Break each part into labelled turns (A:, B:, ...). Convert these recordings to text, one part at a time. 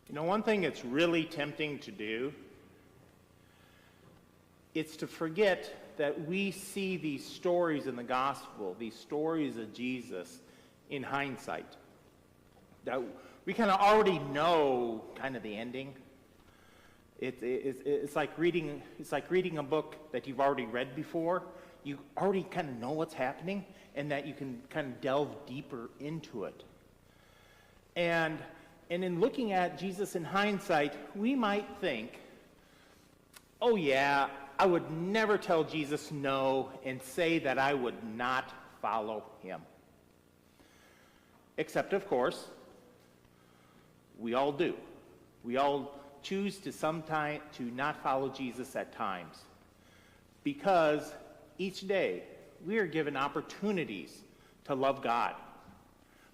A: You know, one thing it's really tempting to do, it's to forget that we see these stories in the gospel, these stories of Jesus in hindsight. That we kind of already know kind of the ending. It's like reading a book that you've already read before. You already kind of know what's happening, and that you can kind of delve deeper into it. And in looking at Jesus in hindsight, we might think, oh yeah, I would never tell Jesus no and say that I would not follow him. Except, of course, we all do. We all choose to not follow Jesus at times, because each day we are given opportunities to love God.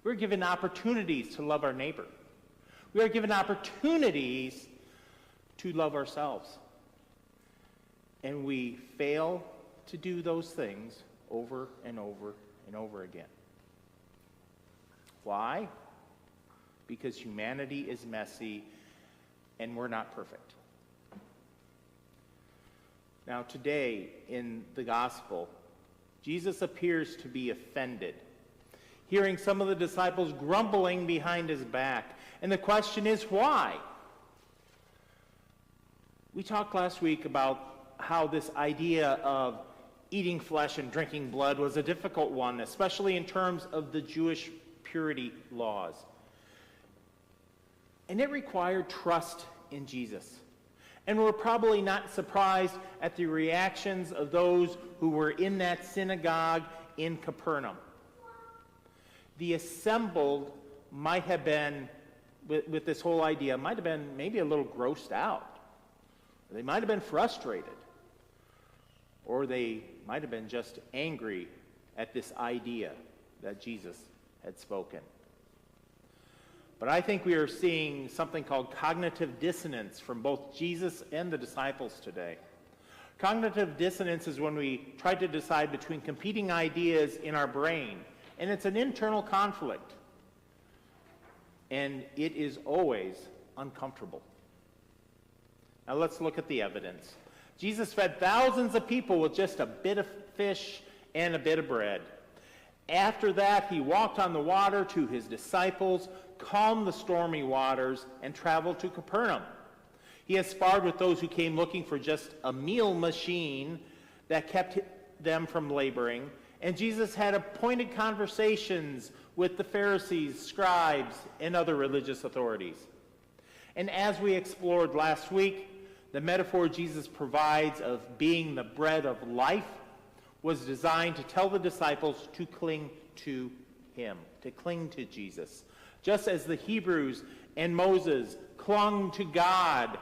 A: We're given opportunities to love our neighbor. We are given opportunities to love ourselves. And we fail to do those things over and over and over again. Why? Because humanity is messy and we're not perfect. Now today in the gospel, Jesus appears to be offended, hearing some of the disciples grumbling behind his back. And the question is, why? We talked last week about how this idea of eating flesh and drinking blood was a difficult one, especially in terms of the Jewish purity laws. And it required trust in Jesus. And we're probably not surprised at the reactions of those who were in that synagogue in Capernaum. The assembled might have been, with this whole idea, might have been maybe a little grossed out. They might have been frustrated. Or they might have been just angry at this idea that Jesus had spoken. But I think we are seeing something called cognitive dissonance from both Jesus and the disciples today. Cognitive dissonance is when we try to decide between competing ideas in our brain, and it's an internal conflict. And it is always uncomfortable. Now let's look at the evidence. Jesus fed thousands of people with just a bit of fish and a bit of bread. After that, he walked on the water to his disciples, calmed the stormy waters, and traveled to Capernaum. He has sparred with those who came looking for just a meal machine that kept them from laboring. And Jesus had pointed conversations with the Pharisees, scribes, and other religious authorities. And as we explored last week, the metaphor Jesus provides of being the bread of life was designed to tell the disciples to cling to him, to cling to Jesus. Just as the Hebrews and Moses clung to God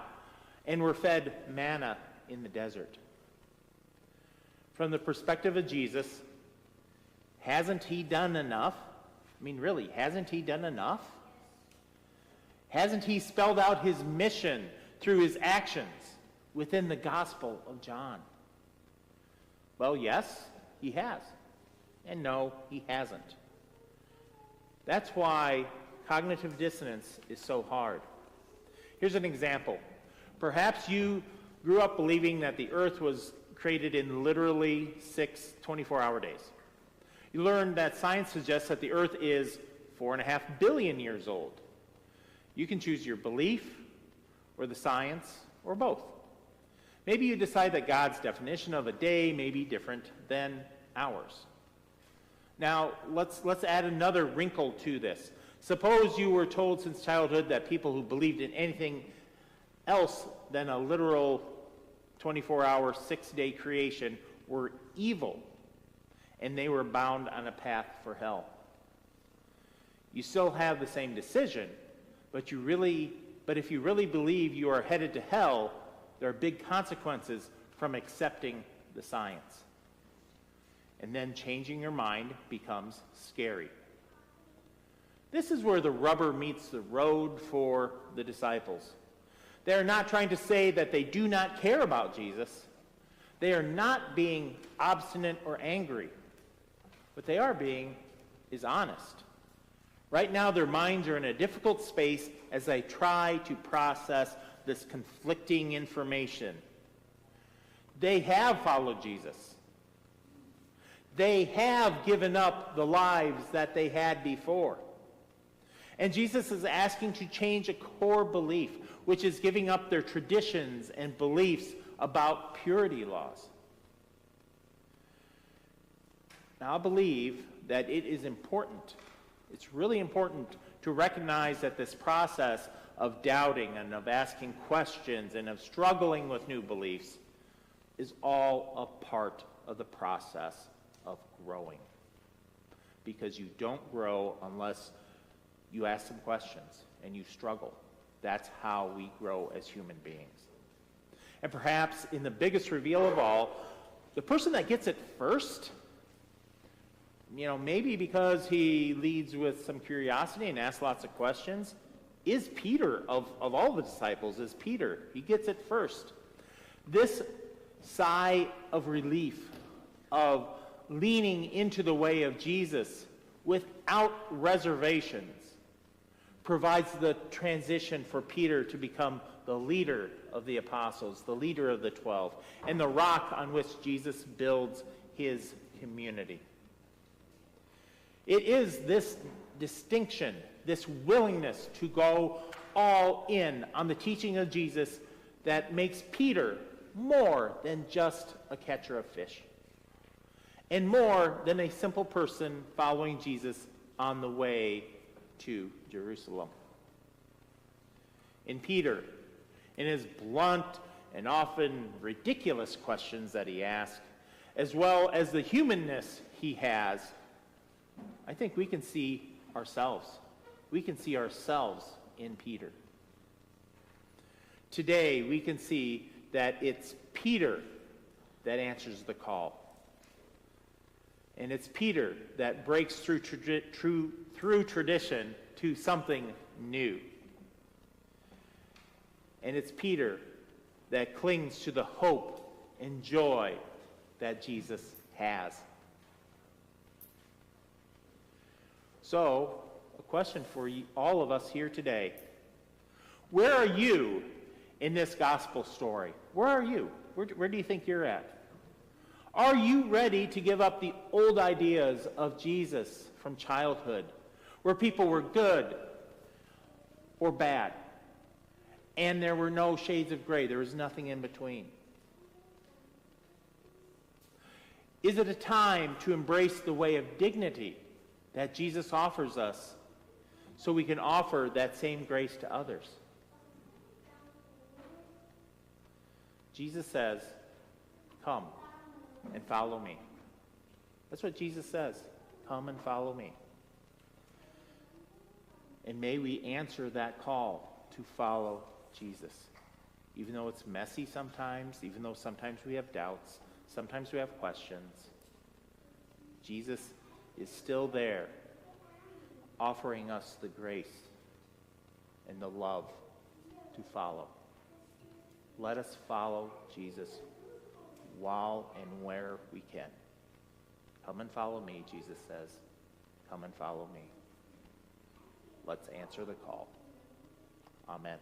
A: and were fed manna in the desert. From the perspective of Jesus, hasn't he done enough? I mean, really, hasn't he done enough? Hasn't he spelled out his mission through his actions within the Gospel of John? Well, yes, he has. And no, he hasn't. That's why cognitive dissonance is so hard. Here's an example. Perhaps you grew up believing that the earth was created in literally 6 24-hour days. You learned that science suggests that the earth is 4.5 billion years old. You can choose your belief or the science or both. Maybe you decide that God's definition of a day may be different than ours. Now, let's add another wrinkle to this. Suppose you were told since childhood that people who believed in anything else than a literal 24-hour, 6-day creation were evil, and they were bound on a path for hell. You still have the same decision, but if you really believe you are headed to hell, there are big consequences from accepting the science. And then changing your mind becomes scary. This is where the rubber meets the road for the disciples. They are not trying to say that they do not care about Jesus. They are not being obstinate or angry. What they are being is honest. Right now, their minds are in a difficult space as they try to process this conflicting information. They have followed Jesus. They have given up the lives that they had before. And Jesus is asking to change a core belief, which is giving up their traditions and beliefs about purity laws. Now, I believe that it is important. It's really important to recognize that this process of doubting and of asking questions and of struggling with new beliefs is all a part of the process of growing. Because you don't grow unless you ask some questions and you struggle. That's how we grow as human beings. And perhaps in the biggest reveal of all, the person that gets it first, maybe because he leads with some curiosity and asks lots of questions, is Peter. Of all the disciples, is Peter. He gets it first. This sigh of relief, of leaning into the way of Jesus without reservations, provides the transition for Peter to become the leader of the apostles, the leader of the 12, and the rock on which Jesus builds his community. It is this distinction, this willingness to go all in on the teaching of Jesus that makes Peter more than just a catcher of fish, and more than a simple person following Jesus on the way to Jerusalem. In Peter, in his blunt and often ridiculous questions that he asks, as well as the humanness he has, I think we can see ourselves. We can see ourselves in Peter. Today, we can see that it's Peter that answers the call. And it's Peter that breaks through tradition to something new. And it's Peter that clings to the hope and joy that Jesus has. So, a question for all of us here today. Where are you in this gospel story? Where are you? Where do you think you're at? Are you ready to give up the old ideas of Jesus from childhood, where people were good or bad, and there were no shades of gray, there was nothing in between? Is it a time to embrace the way of dignity that Jesus offers us so we can offer that same grace to others? Jesus says, "Come and follow me." That's what Jesus says. Come and follow me. And may we answer that call to follow Jesus. Even though it's messy sometimes, even though sometimes we have doubts, sometimes we have questions, Jesus is still there, offering us the grace and the love to follow. Let us follow Jesus while and where we can. Come and follow me, Jesus says. Come and follow me. Let's answer the call. Amen.